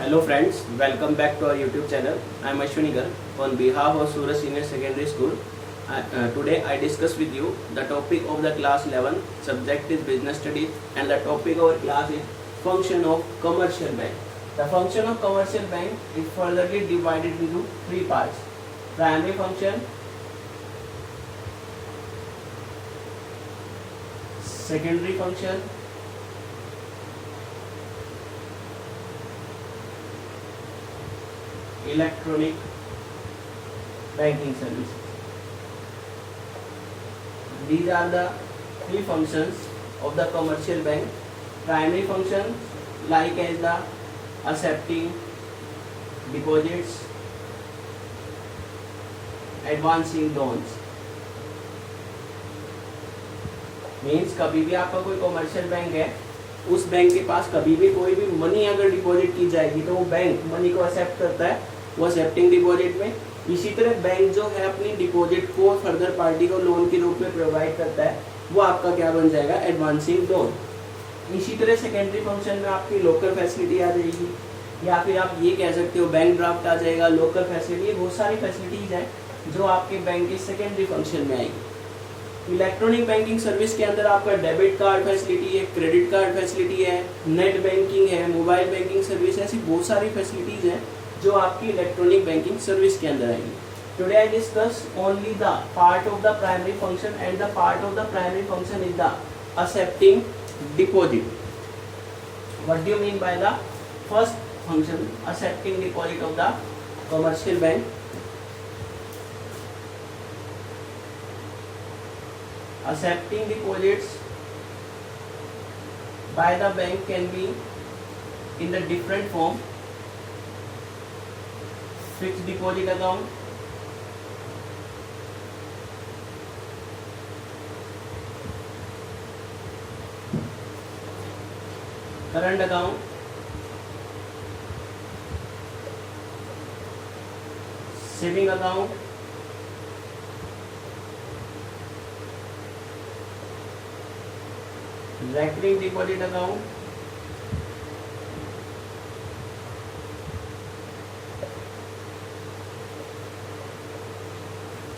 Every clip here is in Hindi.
Hello friends, welcome back to our YouTube channel. I am Ashwini Garg on behalf of Suraj Senior Secondary School. Today I discuss with you the topic of the class 11, subject is business studies, and the topic of our class is function of commercial bank. The function of commercial bank is furtherly divided into three parts: primary function, secondary function, electronic banking services. These are the three functions of the commercial bank. Primary function like as the accepting deposits, advancing loans. Means कभी भी आपका कोई कमर्शियल बैंक है, उस बैंक के पास कभी भी कोई भी मनी अगर डिपॉजिट की जाएगी तो वो बैंक मनी को एक्सेप्ट करता है, वो एक्सेप्टिंग डिपॉजिट में। इसी तरह बैंक जो है अपनी डिपॉजिट को फर्दर पार्टी को लोन के रूप में प्रोवाइड करता है, वो आपका क्या बन जाएगा, एडवांसिंग लोन। इसी तरह सेकेंडरी फंक्शन में आपकी लोकल फैसिलिटी आ जाएगी, या फिर आप ये कह सकते हो बैंक ड्राफ्ट आ जाएगा, लोकल फैसिलिटी, बहुत सारी फैसिलिटीज हैं जो आपके बैंक के सेकेंडरी फंक्शन में आएगी। इलेक्ट्रॉनिक बैंकिंग सर्विस के अंदर आपका डेबिट कार्ड फैसिलिटी है, क्रेडिट कार्ड फैसिलिटी है, नेट बैंकिंग है, मोबाइल बैंकिंग सर्विस, ऐसी बहुत सारी फैसिलिटीज हैं जो आपकी इलेक्ट्रॉनिक बैंकिंग सर्विस के अंदर आएंगी। Today I discuss only the part of the primary function, and the part of the primary function is the accepting deposit. What do you mean by the first function, accepting deposit of the commercial bank? Accepting deposits by the bank can be in the different form: fixed deposit account, current account, saving account, recurring deposit account,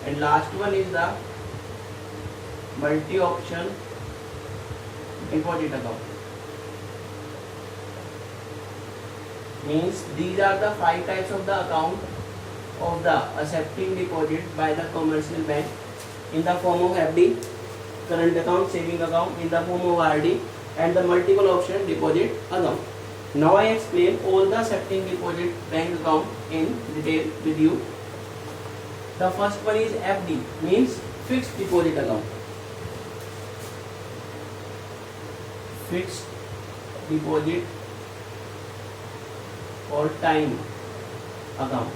and last one is the multi-option deposit account. Means these are the 5 types of the account of the accepting deposit by the commercial bank in the form of FD, current account, saving account in the form of RD, and the multiple option deposit account. Now I explain all the accepting deposit bank account in detail with you. The first one is FD, means fixed deposit account. Fixed deposit और टाइम अकाउंट,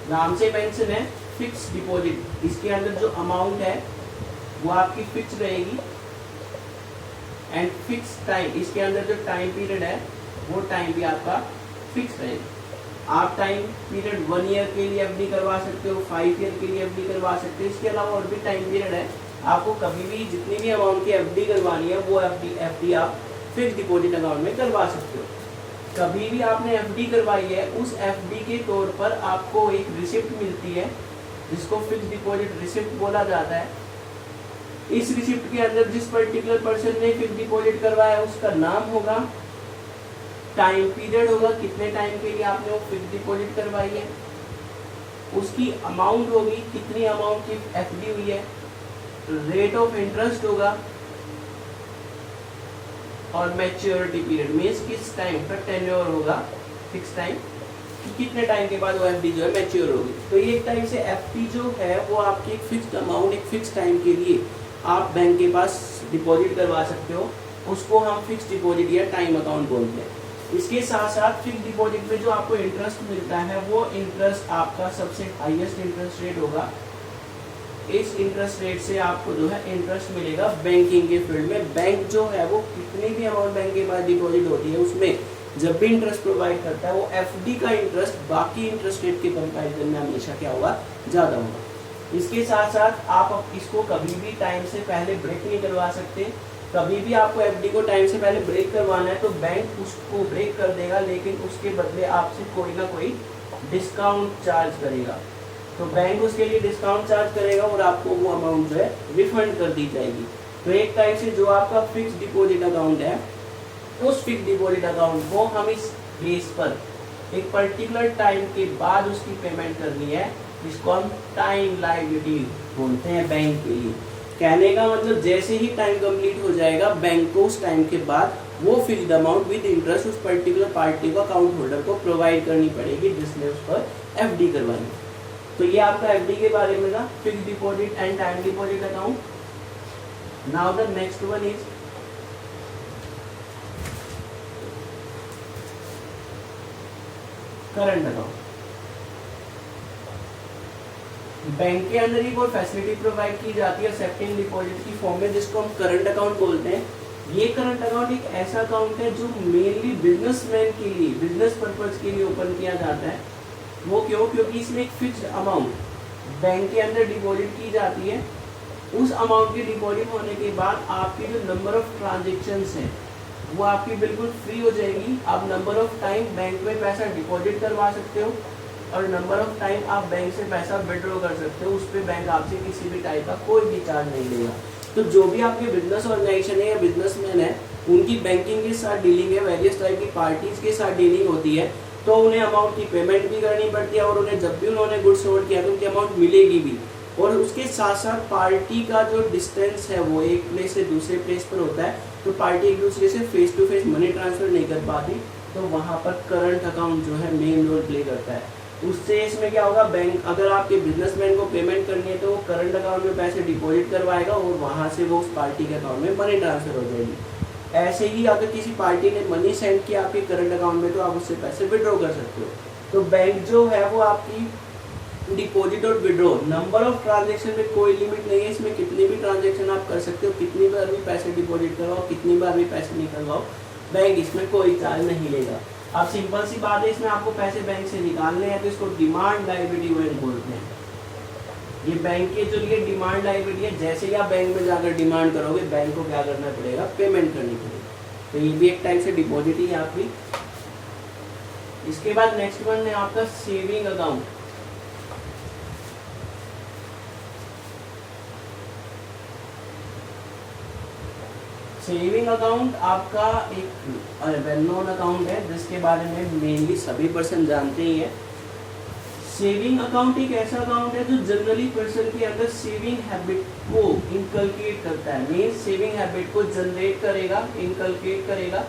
नाम से मेंशन है फिक्स डिपॉजिट। इसके अंदर जो अमाउंट है वो आपकी फिक्स रहेगी, एंड फिक्स टाइम, इसके अंदर जो टाइम पीरियड है वो टाइम भी आपका फिक्स रहेगा। आप टाइम पीरियड 1 ईयर के लिए एफडी करवा सकते हो, 5 ईयर के लिए एफडी करवा सकते हो। इसके अलावा और भी टाइम पीरियड है, आपको कभी भी जितनी भी अमाउंट की एफडी करवानी है वो एफडी आप फिक्स डिपॉजिट अकाउंट में करवा सकते हो। कभी भी आपने एफडी करवाई है, उस एफडी के तौर पर आपको एक रिसिप्ट मिलती है जिसको फिक्स डिपॉजिट रिसिप्ट बोला जाता है। इस रिसिप्ट के अंदर जिस पर्टिकुलर पर्सन ने फिक्स डिपॉजिट करवाया है उसका नाम होगा, टाइम पीरियड होगा, कितने टाइम के लिए आपने वो फिक्स डिपॉजिट करवाई है, उसकी अमाउंट होगी, कितनी अमाउंट की एफडी हुई है, रेट ऑफ इंटरेस्ट होगा, और मैच्योरिटी पीरियड मीन्स किस टाइम का टेन्योर होगा, फिक्स टाइम, कितने टाइम के बाद वो एफडी जो है मैच्योर होगी। तो ये एक टाइप से एफडी जो है वो आपकी एक फिक्स्ड अमाउंट, एक फिक्स टाइम के लिए आप बैंक के पास डिपॉजिट करवा सकते हो, उसको हम फिक्स डिपॉजिट या टाइम अकाउंट बोलते हैं। इसके साथ साथ फिक्स डिपॉजिट में जो आपको इंटरेस्ट मिलता है वो इंटरेस्ट आपका सबसे हाईएस्ट इंटरेस्ट रेट होगा। इस इंटरेस्ट रेट से आपको जो है इंटरेस्ट मिलेगा बैंकिंग के फील्ड में। बैंक जो है वो कितनी भी अमाउंट बैंक के पास डिपॉजिट होती है उसमें जब भी इंटरेस्ट प्रोवाइड करता है वो एफडी का इंटरेस्ट बाकी इंटरेस्ट रेट के कंपैरिजन में हमेशा क्या होगा, ज़्यादा होगा। इसके साथ साथ आप इसको कभी भी टाइम से पहले ब्रेक नहीं करवा सकते, कभी भी आपको एफडी को टाइम से पहले ब्रेक करवाना है तो बैंक उसको ब्रेक कर देगा, लेकिन उसके बदले आपसे कोई ना कोई डिस्काउंट चार्ज करेगा। तो बैंक उसके लिए डिस्काउंट चार्ज करेगा और आपको वो अमाउंट जो है रिफंड कर दी जाएगी। तो एक टाइप से जो आपका फिक्स डिपॉजिट अकाउंट है, उस फिक्स डिपॉजिट अकाउंट को हम इस बेस पर एक पर्टिकुलर टाइम के बाद उसकी पेमेंट करनी है, जिसको हम टाइम लायबिलिटी बोलते हैं बैंक के लिए। कहने का मतलब जैसे ही टाइम कंप्लीट हो जाएगा, बैंक को उस टाइम के बाद वो फिक्स्ड अमाउंट विद इंटरेस्ट उस पर्टिकुलर पार्टी को, अकाउंट होल्डर को प्रोवाइड करनी पड़ेगी, जिसने उस पर एफडी करवानी। तो ये आपका एफडी के बारे में था, fixed deposit and time deposit account. Now the next one is current account. Bank के अंदर ही कोई फैसिलिटी प्रोवाइड की जाती है एक्सेप्टिंग डिपॉजिट की फॉर्म में, जिसको हम करंट अकाउंट बोलते हैं। ये करंट अकाउंट एक ऐसा अकाउंट है जो मेनली बिजनेसमैन के लिए, बिजनेस पर्पज के लिए ओपन किया जाता है। वो क्यों? क्योंकि इसमें एक फिक्स्ड अमाउंट बैंक के अंदर डिपॉजिट की जाती है। उस अमाउंट के डिपॉजिट होने के बाद आपकी जो नंबर ऑफ ट्रांजेक्शन्स हैं वो आपकी बिल्कुल फ्री हो जाएगी। आप नंबर ऑफ टाइम बैंक में पैसा डिपॉजिट करवा सकते हो और नंबर ऑफ टाइम आप बैंक से पैसा विड्रॉ कर सकते हो। उस पर बैंक आपसे किसी भी टाइप का कोई भी चार्ज नहीं लेगा। तो जो भी आपके बिजनेस ऑर्गेनाइजेशन है या बिजनेसमैन है, उनकी बैंकिंग के साथ डीलिंग है, वेरियस टाइप की पार्टीज के साथ डीलिंग होती है, तो उन्हें अमाउंट की पेमेंट भी करनी पड़ती है और उन्हें जब भी उन्होंने गुड्स होल्ड किया तो उनकी अमाउंट मिलेगी भी। और उसके साथ साथ पार्टी का जो डिस्टेंस है वो एक प्लेस से दूसरे प्लेस पर होता है, तो पार्टी एक दूसरे से face to face money transfer नहीं कर पाती, तो वहाँ पर करंट अकाउंट जो है मेन रोल प्ले करता है। उससे इसमें क्या होगा, बैंक अगर आपके बिजनेसमैन को पेमेंट करनी है तो वो करंट अकाउंट में पैसे डिपॉजिट करवाएगा और वहाँ से वो उस पार्टी के अकाउंट में मनी ट्रांसफर हो जाएगी। ऐसे ही अगर किसी पार्टी ने मनी सेंड किया आपके करंट अकाउंट में तो आप उससे पैसे विड्रॉ कर सकते हो। तो बैंक जो है वो आपकी डिपॉजिट और विड्रॉ, नंबर ऑफ ट्रांजेक्शन में कोई लिमिट नहीं है। इसमें कितनी भी ट्रांजेक्शन आप कर सकते हो, कितनी बार भी पैसे डिपॉजिट करवाओ, कितनी बार भी पैसे निकलवाओ, बैंक इसमें कोई चार्ज नहीं लेगा। अब सिंपल सी बात है, इसमें आपको पैसे बैंक से निकालने हैं तो इसको डिमांड लायबिलिटी बैंक बोलते हैं। ये बैंक के जो लिए डिमांड लायबिलिटी है, जैसे ही आप बैंक में जाकर डिमांड करोगे बैंक को क्या करना पड़ेगा, पेमेंट करनी पड़ेगी। तो ये भी एक टाइप से डिपॉजिट ही है आपकी। इसके बाद नेक्स्ट वन है आपका सेविंग अकाउंट। सेविंग अकाउंट आपका एक वेल नोन अकाउंट है जिसके बारे में मेनली सभी पर्सन जानते ही है। सेविंग अकाउंट एक ऐसा अकाउंट है जो जनरली पर्सन के अंदर सेविंग हैबिट को इनकलकेट करता है। मीन सेविंग हैबिट को जनरेट करेगा, इनकलकेट करेगा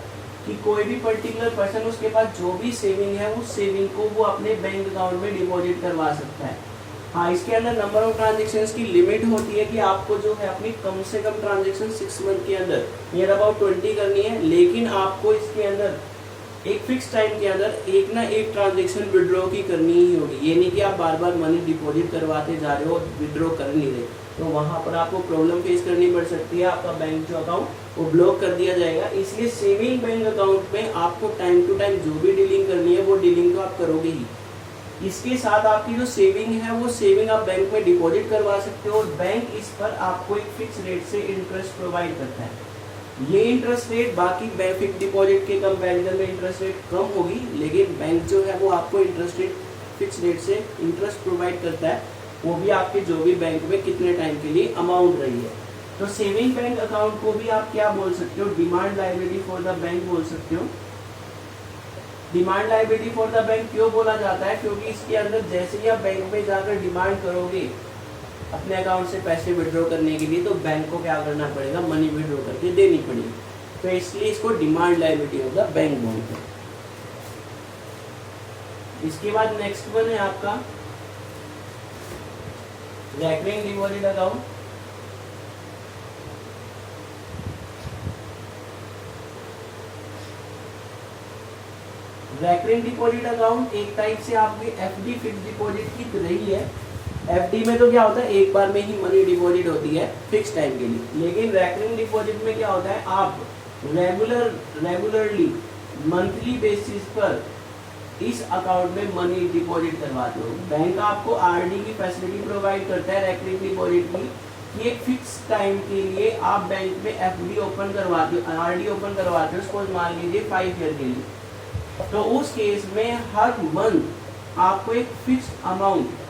कि कोई भी पर्टिकुलर पर्सन उसके पास जो भी सेविंग है उस सेविंग को वो अपने बैंक अकाउंट में डिपॉजिट करवा सकता है। हाँ, इसके अंदर नंबर ऑफ ट्रांजेक्शन्स की लिमिट होती है कि आपको जो है अपनी कम से कम ट्रांजेक्शन 6 मंथ के अंदर नियर अबाउट 20 करनी है, लेकिन आपको इसके अंदर एक फिक्स टाइम के अंदर एक ना एक ट्रांजेक्शन विड्रॉ की करनी ही होगी। ये नहीं कि आप बार बार मनी डिपॉजिट करवाते जा रहे हो और विड्रॉ कर नहीं रहे, तो वहाँ पर आपको प्रॉब्लम फेस करनी पड़ सकती है। आपका बैंक जो अकाउंट वो ब्लॉक कर दिया जाएगा। इसलिए सेविंग बैंक अकाउंट में आपको टाइम टू टाइम जो भी डीलिंग करनी है वो डीलिंग तो आप करोगे ही। इसके साथ आपकी जो सेविंग है वो सेविंग आप बैंक में डिपॉजिट करवा सकते हो और बैंक इस पर आपको एक फिक्स रेट से इंटरेस्ट प्रोवाइड करता है। ये इंटरेस्ट रेट बाकी बैंक फिक्स डिपॉजिट के कंपैरिजन में इंटरेस्ट रेट कम होगी, लेकिन बैंक जो है वो आपको इंटरेस्ट रेट फिक्स रेट से इंटरेस्ट प्रोवाइड करता है, वो भी आपके जो भी बैंक में कितने टाइम के लिए अमाउंट रही है। तो सेविंग बैंक अकाउंट को भी आप क्या बोल सकते हो, demand liability for the bank बोल सकते हो। Demand liability for the bank क्यों बोला जाता है, क्योंकि इसके अंदर जैसे ही आप बैंक में जाकर डिमांड करोगे अपने अकाउंट से पैसे विड्रॉ करने के लिए, तो बैंक को क्या करना पड़ेगा, मनी विड्रॉ करके देनी पड़ेगी। तो इसलिए इसको demand liability of the bank बोलते हैं। इसके बाद नेक्स्ट वन है आपका recurring deposit account. Recurring deposit account एक टाइप से आपकी एफडी फिक्स डिपॉजिट की तरह ही है। एफडी में तो क्या होता है, एक बार में ही मनी डिपॉजिट होती है फिक्स टाइम के लिए, लेकिन रेकरिंग डिपॉजिट में क्या होता है, आप रेगुलरली मंथली बेसिस पर इस अकाउंट में मनी डिपॉजिट करवाते हो। बैंक आपको आरडी की फैसिलिटी प्रोवाइड करता है रेकरिंग डिपॉजिट की, कि एक फिक्स टाइम के लिए आप बैंक में एफडी ओपन करवाते हो, आरडी ओपन करवाते हो, सपोज मान लीजिए 5 ईयर के लिए, तो उस केस में हर मंथ आपको एक फिक्स अमाउंट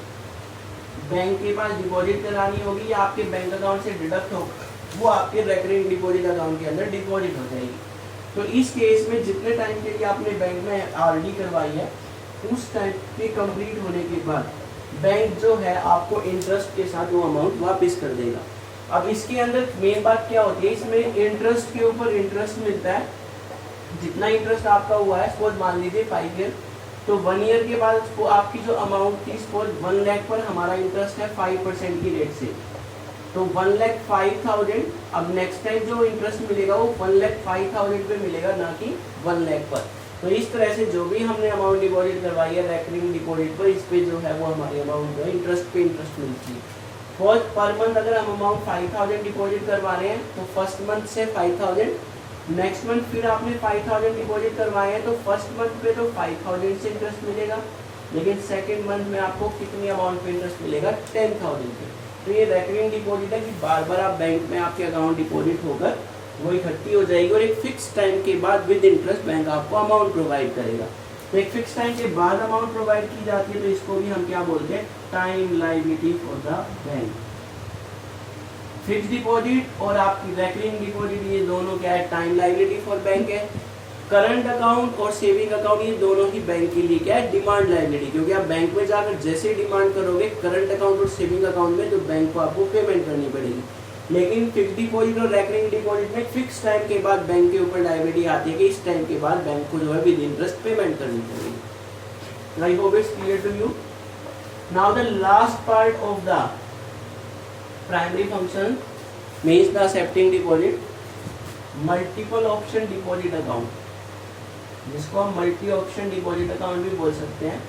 बैंक के पास डिपॉजिट करानी होगी या आपके बैंक अकाउंट से डिडक्ट होगा, वो आपके रेकरिंग डिपॉजिट अकाउंट के अंदर डिपॉजिट हो जाएगी। तो इस केस में जितने टाइम के लिए आपने बैंक में आरडी करवाई है, उस टाइम के कंप्लीट होने के बाद बैंक जो है आपको इंटरेस्ट के साथ वो अमाउंट वापस कर देगा। अब इसके अंदर मेन बात क्या होती है, इसमें इंटरेस्ट के ऊपर इंटरेस्ट मिलता है। जितना इंटरेस्ट आपका हुआ है, सपोज मान लीजिए 5 ईयर, तो 1 ईयर के बाद वो आपकी जो अमाउंट थी, सपोज 1 लाख पर हमारा इंटरेस्ट है 5% की रेट से, तो 1,05,000। अब नेक्स्ट टाइम जो इंटरेस्ट मिलेगा वो 1,05,000 पे मिलेगा, ना कि 1 लाख पर। तो इस तरह से जो भी हमने अमाउंट डिपॉजिट करवाई है रेकरिंग डिपॉजिट पर, इस पे जो है वो हमारी अमाउंट जो है इंटरेस्ट पे इंटरेस्ट मिलती है। फर्स्ट पर मंथ अगर हम अमाउंट 5,000 डिपॉजिट करवा रहे हैं तो फर्स्ट मंथ से 5,000, नेक्स्ट मंथ फिर आपने 5,000 डिपॉजिट करवाए हैं तो फर्स्ट मंथ पे तो 5,000 से इंटरेस्ट मिलेगा, लेकिन सेकेंड मंथ में आपको कितनी अमाउंट पे इंटरेस्ट मिलेगा, 10,000 पे। तो ये रेकरिंग डिपॉजिट है कि बार बार आप बैंक में आपके अकाउंट डिपॉजिट होकर वो इकट्ठी हो जाएगी और एक फिक्स टाइम के बाद विद इंटरेस्ट बैंक आपको अमाउंट प्रोवाइड करेगा। तो एक फिक्स टाइम के बाद अमाउंट प्रोवाइड की जाती है, तो इसको भी हम क्या बोलते हैं, time liability for the bank. Fix deposit और आपकी रेकरिंग डिपॉजिट, ये दोनों क्या है, टाइम लायबिलिटी फॉर बैंक है। करंट अकाउंट और सेविंग अकाउंट, ये दोनों ही बैंक के लिए क्या है, डिमांड लायबिलिटी, क्योंकि आप बैंक में जाकर जैसे डिमांड करोगे करंट अकाउंट और सेविंग अकाउंट में, तो बैंक को आपको पेमेंट करनी पड़ेगी। लेकिन फिक्स डिपॉजिट और रेकरिंग डिपॉजिट में फिक्स टाइम के बाद बैंक के ऊपर लायबिलिटी आती है कि इस टाइम के बाद बैंक को जो है विद इंटरेस्ट पेमेंट करनी पड़ेगी। I hope it's clear to you. Now the last part of the primary function means the accepting deposit, multiple option deposit account, जिसको हम मल्टी ऑप्शन डिपॉजिट अकाउंट भी बोल सकते हैं।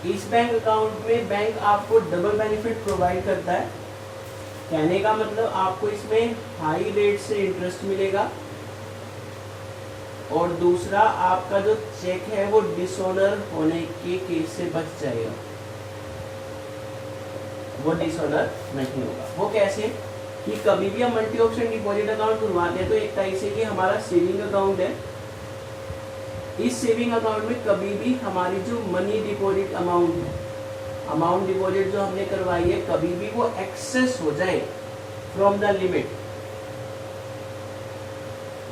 इस बैंक अकाउंट में बैंक आपको डबल बेनिफिट प्रोवाइड करता है। कहने का मतलब आपको इसमें हाई रेट से इंटरेस्ट मिलेगा और दूसरा आपका जो चेक है वो डिसऑनर होने के केस से बच जाएगा, वो डिसऑनर नहीं होगा। वो कैसे कि कभी भी हम मल्टी ऑप्शन डिपॉजिट अकाउंट खुलवाते हैं तो एक टाइप से कि हमारा सेविंग अकाउंट है, इस सेविंग अकाउंट में कभी भी हमारी जो मनी डिपॉजिट अमाउंट है, अमाउंट डिपॉजिट जो हमने करवाई है, कभी भी वो एक्सेस हो जाए फ्रॉम द लिमिट,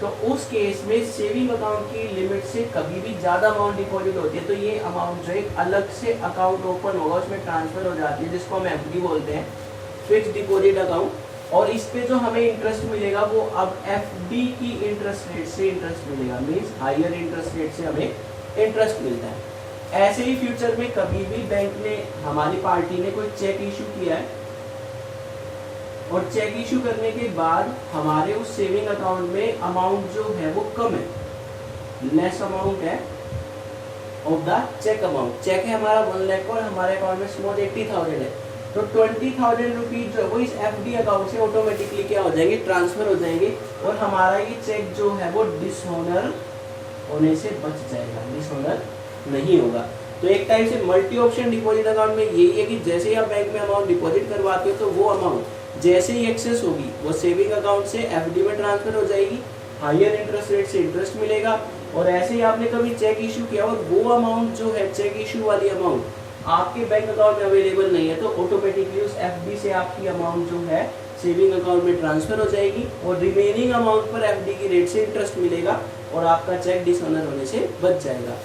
तो उस केस में सेविंग अकाउंट की लिमिट से कभी भी ज्यादा अमाउंट डिपॉजिट होती है तो ये अमाउंट जो एक अलग से अकाउंट ओपन होगा, उसमें ट्रांसफर हो जाती है, जिसको हम एफडी बोलते हैं, फिक्स डिपॉजिट अकाउंट। और इस पे जो हमें इंटरेस्ट मिलेगा वो अब एफडी की इंटरेस्ट रेट से इंटरेस्ट मिलेगा, मींस हायर इंटरेस्ट रेट से हमें इंटरेस्ट मिलता है। ऐसे ही फ्यूचर में कभी भी बैंक ने, हमारी पार्टी ने कोई चेक इशू किया है और चेक इशू करने के बाद हमारे उस सेविंग अकाउंट में अमाउंट जो है वो कम है, लेस अमाउंट है of the cheque amount. Cheque है हमारा 1 लाख और हमारे अकाउंट में स्मॉल 80,000 है, तो 20,000 रुपीज जो वो इस एफडी अकाउंट से ऑटोमेटिकली क्या हो जाएंगे, ट्रांसफर हो जाएंगे और हमारा ये चेक जो है वो डिसऑनर होने से बच जाएगा, डिसऑनर नहीं होगा। तो एक टाइप से मल्टी ऑप्शन डिपॉजिट अकाउंट में यही है कि जैसे ही आप बैंक में अमाउंट डिपॉजिट करवाते हो तो वो अमाउंट जैसे ही एक्सेस होगी वो सेविंग अकाउंट से एफडी में ट्रांसफर हो जाएगी, हायर इंटरेस्ट रेट से इंटरेस्ट मिलेगा। और ऐसे ही आपने कभी चेक इशू किया और वो अमाउंट जो है चेक इशू वाली अमाउंट आपके बैंक अकाउंट में अवेलेबल नहीं है, तो ऑटोमेटिकली उस एफडी से आपकी अमाउंट जो है सेविंग अकाउंट में ट्रांसफर हो जाएगी और रिमेनिंग अमाउंट पर एफडी की रेट से इंटरेस्ट मिलेगा और आपका चेक डिसऑनर होने से बच जाएगा।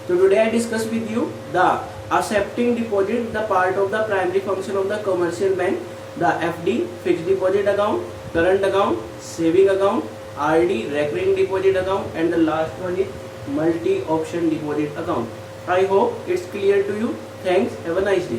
तो today I discuss with you the accepting deposit, the part of the primary function of the commercial bank, the FD, fixed deposit account, current account, saving account, RD, recurring deposit account, and the last one is multi option deposit account. I hope it's clear to you. Thanks. Have a nice day.